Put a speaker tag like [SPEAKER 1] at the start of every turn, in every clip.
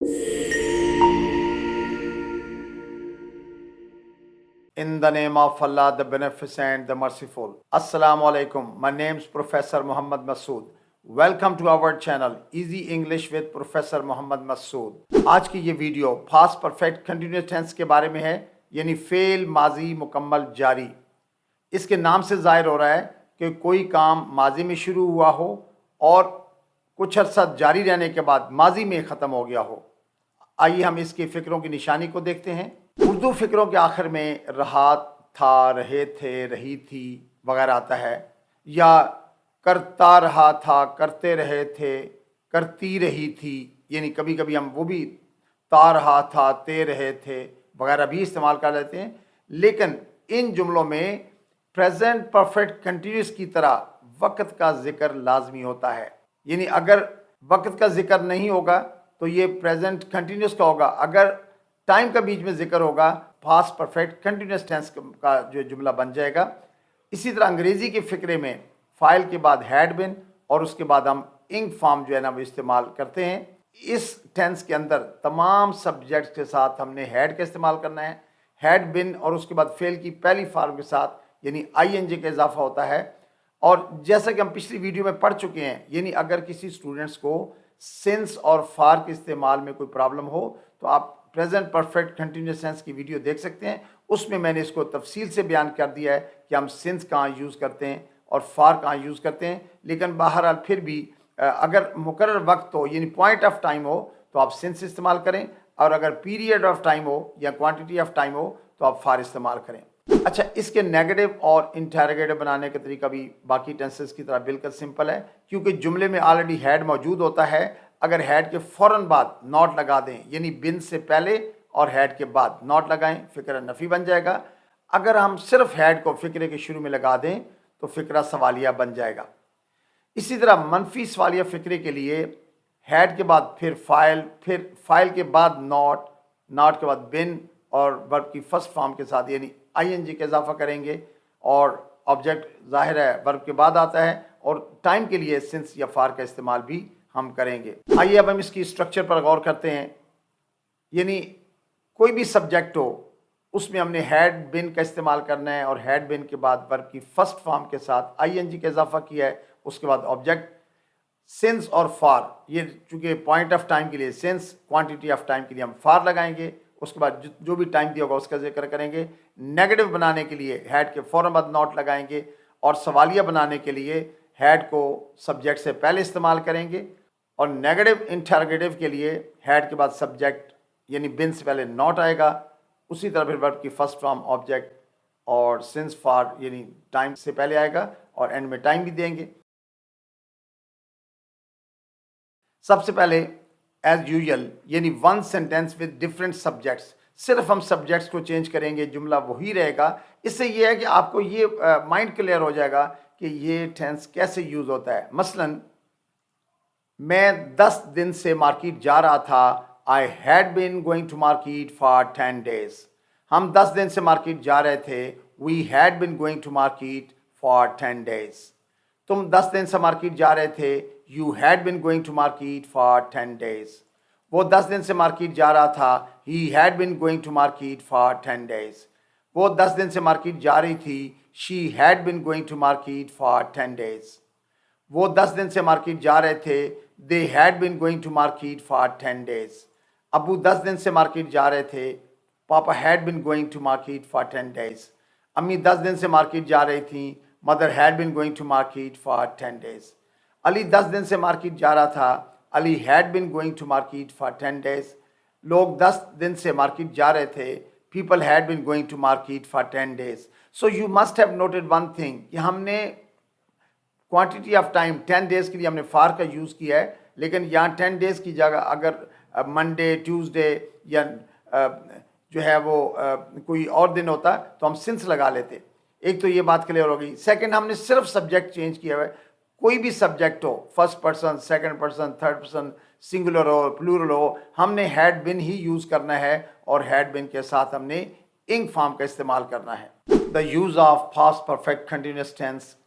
[SPEAKER 1] In the name of Allah, the Beneficent, the Merciful. Assalamu alaikum. My name is Professor Muhammad Masood. Welcome to our channel Easy English with Professor Muhammad Masood. آج کی یہ video past perfect continuous tense کے بارے میں ہے، یعنی فعل ماضی مکمل جاری۔ اس کے نام سے ظاہر ہو رہا ہے کہ کوئی کام ماضی میں شروع ہوا ہو اور کچھ عرصہ جاری رہنے کے بعد ماضی میں ختم ہو گیا ہو۔ آئیے ہم اس کی فکروں کی نشانی کو دیکھتے ہیں۔ اردو فکروں کے آخر میں رہا، تھا، رہے تھے، رہی تھی وغیرہ آتا ہے، یا کرتا رہا تھا، کرتے رہے تھے، کرتی رہی تھی، یعنی کبھی کبھی ہم وہ بھی تا رہا تھا، تے رہے تھے وغیرہ بھی استعمال کر لیتے ہیں۔ لیکن ان جملوں میں پریزنٹ پرفیکٹ کنٹینیوس کی طرح وقت کا ذکر لازمی ہوتا ہے، یعنی اگر وقت کا ذکر نہیں ہوگا تو یہ پریزنٹ کنٹینیوس کا ہوگا، اگر ٹائم کا بیچ میں ذکر ہوگا پاسٹ پرفیکٹ کنٹینیوس ٹینس کا جو جملہ بن جائے گا۔ اسی طرح انگریزی کے فقرے میں فائل کے بعد ہیڈ بن اور اس کے بعد ہم انگ فارم جو ہے نا وہ استعمال کرتے ہیں۔ اس ٹینس کے اندر تمام سبجیکٹس کے ساتھ ہم نے ہیڈ کا استعمال کرنا ہے، ہیڈ بن اور اس کے بعد فعل کی پہلی فارم کے ساتھ یعنی آئی این جی کا اضافہ ہوتا ہے۔ اور جیسا کہ ہم پچھلی ویڈیو میں پڑھ چکے ہیں، یعنی اگر کسی اسٹوڈنٹس کو سنس اور فار کے استعمال میں کوئی پرابلم ہو تو آپ پریزنٹ پرفیکٹ کنٹینیوس ٹینس کی ویڈیو دیکھ سکتے ہیں، اس میں میں نے اس کو تفصیل سے بیان کر دیا ہے کہ ہم سنس کہاں یوز کرتے ہیں اور فار کہاں یوز کرتے ہیں۔ لیکن بہرحال پھر بھی اگر مقرر وقت ہو یعنی پوائنٹ آف ٹائم ہو تو آپ سنس استعمال کریں، اور اگر پیریڈ آف ٹائم ہو یا کوانٹٹی آف ٹائم ہو تو آپ فار استعمال کریں۔ اچھا، اس کے نیگیٹو اور انٹیروگیٹو بنانے کا طریقہ بھی باقی ٹینسز کی طرح بالکل سمپل ہے، کیونکہ جملے میں آلریڈی ہیڈ موجود ہوتا ہے۔ اگر ہیڈ کے فوراً بعد ناٹ لگا دیں، یعنی بن سے پہلے اور ہیڈ کے بعد ناٹ لگائیں، فقرہ نفی بن جائے گا۔ اگر ہم صرف ہیڈ کو فقرے کے شروع میں لگا دیں تو فقرہ سوالیہ بن جائے گا۔ اسی طرح منفی سوالیہ فقرے کے لیے ہیڈ کے بعد پھر فائل کے بعد ناٹ کے بعد بن اور ورب کی فرسٹ فارم کے ساتھ یعنی آئی این جی کا اضافہ کریں گے، اور آبجیکٹ ظاہر ہے ورب کے بعد آتا ہے، اور ٹائم کے لیے سنس یا فار کا استعمال بھی ہم کریں گے۔ آئیے اب ہم اس کی اسٹرکچر پر غور کرتے ہیں۔ یعنی کوئی بھی سبجیکٹ ہو اس میں ہم نے ہیڈ بن کا استعمال کرنا ہے، اور ہیڈ بن کے بعد ورب کی فرسٹ فارم کے ساتھ آئی این جی کا اضافہ کیا ہے، اس کے بعد آبجیکٹ سنس اور فار، یہ چونکہ پوائنٹ آف ٹائم کے لیے سنس، کوانٹٹی آف ٹائم کے لیے ہم فار لگائیں گے، اس کے بعد جو بھی ٹائم دیا ہوگا اس کا ذکر کریں گے۔ نیگیٹو بنانے کے لیے ہیڈ کے فوراً بعد ناٹ لگائیں گے، اور سوالیہ بنانے کے لیے ہیڈ کو سبجیکٹ سے پہلے استعمال کریں گے، اور نیگیٹو انٹرگیٹو کے لیے ہیڈ کے بعد سبجیکٹ یعنی بن سے پہلے ناٹ آئے گا، اسی طرح پھر ورب کی فرسٹ فارم آبجیکٹ اور سنس فار یعنی ٹائم سے پہلے آئے گا، اور اینڈ میں ٹائم بھی دیں گے۔ سب سے پہلے ایز یوزل یعنی one sentence with different subjects, صرف ہم سبجیکٹس کو چینج کریں گے، جملہ وہی رہے گا۔ اس سے یہ ہے کہ آپ کو یہ مائنڈ کلیئر ہو جائے گا کہ یہ ٹینس کیسے یوز ہوتا ہے۔ مثلاً میں 10 دن سے مارکیٹ جا رہا تھا، I had been going to market for 10 days۔ ہم 10 دن سے مارکیٹ جا رہے تھے، we had been going to market for 10 days۔ تم 10 دن سے مارکیٹ جا رہے تھے، you had been going to market for 10 days۔ وہ 10 دن سے مارکیٹ جا رہا تھا، he had been going to market for 10 days۔ وہ 10 دن سے مارکیٹ جا رہی تھی، she had been going to market for 10 days۔ وہ 10 دن سے مارکیٹ جا رہے تھے، they had been going to market for 10 days۔ ابو 10 دن سے مارکیٹ جا رہے تھے، پاپا had been going to market for 10 days۔ امی 10 دن سے مارکیٹ جا رہی تھیں، mother had been going to market for 10 days۔ علی 10 دن سے مارکیٹ جا رہا تھا، علی had been going to market for 10 days۔ لوگ 10 دن سے مارکیٹ جا رہے تھے، people had been going to market for 10 days۔ So you must have noted one thing کہ ہم نے کوانٹٹی آف ٹائم 10 ڈیز کے لیے ہم نے فار کا یوز کیا ہے، لیکن یہاں 10 ڈیز کی جگہ اگر منڈے، ٹیوزڈے یا جو ہے وہ کوئی اور دن ہوتا تو ہم سنس لگا لیتے۔ ایک تو یہ بات کلیئر ہو گئی۔ سیکنڈ، ہم نے صرف سبجیکٹ چینج کیا ہے، کوئی بھی سبجیکٹ ہو، first person, second person, third person, singular ہو، پلورل ہو، ہم نے ہیڈ بن ہی یوز کرنا ہے، اور ہیڈ بن کے ساتھ ہم نے انگ فارم کا استعمال کرنا ہے۔ The use of past perfect continuous tense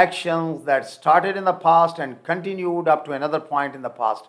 [SPEAKER 1] actions that started in the past and continued up to another point in the past.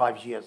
[SPEAKER 1] 5 years.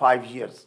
[SPEAKER 1] 5 years.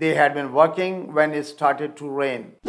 [SPEAKER 1] They had been working when it started to rain.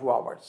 [SPEAKER 1] 2 hours.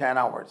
[SPEAKER 1] 10 hours.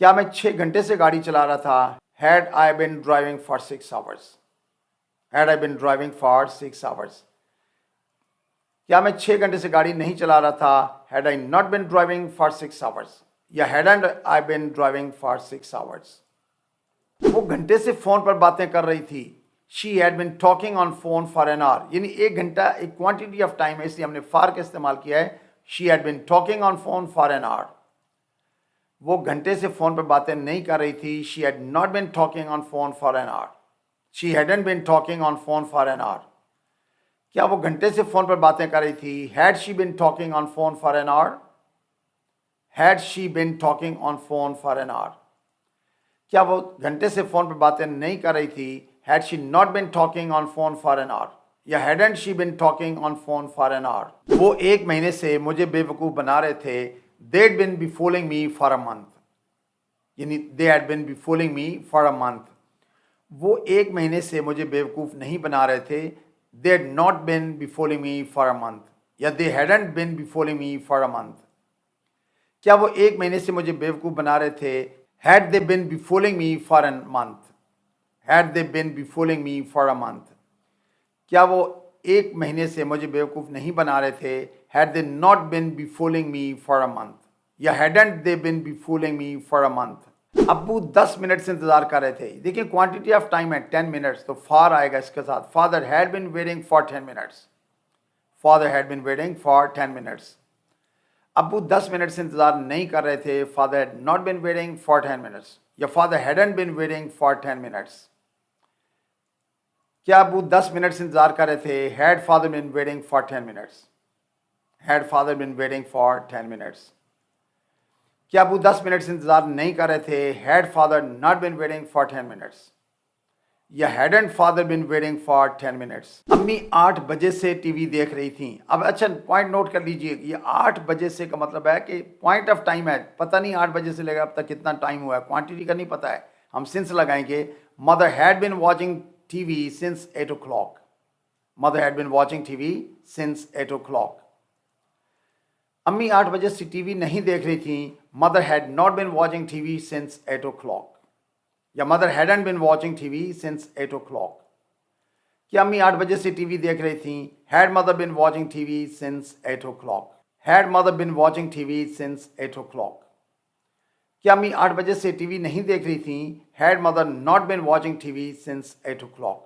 [SPEAKER 1] کیا میں 6 گھنٹے سے گاڑی چلا رہا تھا؟ Had I been driving for 6 hours? Had I been driving for 6 hours? کیا میں 6 گھنٹے سے گاڑی نہیں چلا رہا تھا؟ Had I not been driving for 6 hours? یا hadn't I been driving for 6 hours? وہ گھنٹے سے فون پر باتیں کر رہی تھی. She had been talking on phone for an hour. یعنی ایک گھنٹہ ایک کوانٹٹی آف ٹائم ہے، اس لیے ہم نے فار کا استعمال کیا ہے. She had been talking on phone for an hour. وہ گھنٹے سے فون پر باتیں نہیں کر رہی تھی. She had not been talking on phone for an hour. She hadn't been talking on phone for an hour. کیا وہ گھنٹے سے فون پر باتیں کر رہی تھی؟ Had she been talking on phone for an hour? Had she been talking on phone for an hour? کیا وہ گھنٹے سے فون پر باتیں نہیں کر رہی تھی؟ Had she not been talking on phone for an hour? یا hadn't she been talking on phone for an hour? وہ ایک مہینے سے مجھے بے وقوف بنا رہے تھے. They'd been befooling me for a month. یعنی they had been befooling me for a month. وہ ایک مہینے سے مجھے بے وقوف نہیں بنا رہے تھے. They had not been befooling me for a month. یا they hadn't been befooling me for a month. کیا وہ ایک مہینے سے مجھے بے وقوف بنا رہے تھے؟ Had they been befooling me for a month? Had they been befooling me for a month? کیا وہ ایک مہینے سے مجھے بیوقوف نہیں بنا رہے تھے؟ Had they not been befooling me for a month? یا hadn't they been befooling me for a month? ابو 10 منٹ سے انتظار کر رہے تھے. دیکھیں کوانٹٹی آف ٹائم ہے 10 منٹس، تو فار آئے گا اس کے ساتھ. Father had been waiting for 10 minutes. Father had been waiting for 10 minutes. ابو 10 منٹ سے انتظار نہیں کر رہے تھے. Father had not been waiting for 10 minutes. یا Father hadn't been waiting for 10 minutes. کیا ابو 10 منٹ سے انتظار کر رہے تھے؟ Had father been waiting for 10 minutes. Had father been waiting for 10 minutes. کیا ابو 10 منٹ سے انتظار نہیں کر رہے تھے؟ Had father not been waiting for 10 minutes. یا hadn't father been waiting for 10 minutes. امی 8 بجے سے ٹی وی دیکھ رہی تھیں. اب اچھا پوائنٹ نوٹ کر لیجئے، یہ 8 بجے سے کا مطلب ہے کہ پوائنٹ آف ٹائم ہے. پتہ نہیں 8 بجے سے لے کر اب تک کتنا ٹائم ہوا ہے، کوانٹٹی کا نہیں پتہ ہے. ہم سنس لگائیں گے. Mother had been watching TV since 8 o'clock. Mother had been watching TV since 8 o'clock. امی 8 بجے سے ٹی وی نہیں دیکھ رہی تھیں. Mother had not been watching TV since 8 o'clock. یا mother hadn't been watching TV since 8 o'clock. کیا امی 8 بجے سے ٹی وی دیکھ رہی تھیں؟ Had mother been watching TV since 8 o'clock. Had mother been watching TV since 8 o'clock. کیا امی 8 بجے سے ٹی وی نہیں دیکھ رہی تھیں؟ Had mother not been watching TV since 8 o'clock.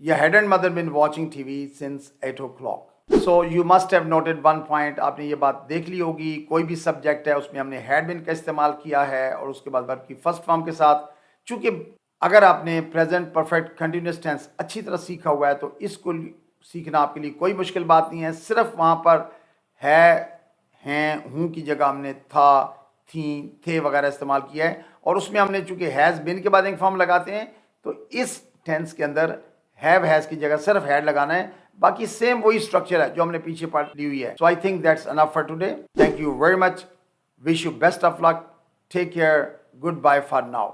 [SPEAKER 1] یا hadn't mother been watching TV since 8 o'clock. So you must have noted one point. آپ نے یہ بات دیکھ لی ہوگی، کوئی بھی سبجیکٹ ہے اس میں ہم نے had been کا استعمال کیا ہے اور اس کے بعد verb کی فرسٹ فارم کے ساتھ. چونکہ اگر آپ نے پریزنٹ پرفیکٹ کنٹینیوس ٹینس اچھی طرح سیکھا ہوا ہے تو اس کو سیکھنا آپ کے لیے کوئی مشکل بات نہیں ہے. صرف وہاں پر ہے، ہیں، ہوں کی جگہ ہم نے تھا، تھیں، تھے وغیرہ استعمال کیا ہے. اور اس میں ہم نے چونکہ ہیز بین کے بعد ایک فارم لگاتے ہیں تو اس ٹینس کے اندر ہیو ہیز کی جگہ صرف ہیڈ لگانا ہے. باقی سیم وہی اسٹرکچر ہے جو ہم نے پیچھے پڑھ لی ہوئی ہے. So I think that's enough for today. Thank you very much. Wish you best of luck. Take care. Good bye for now.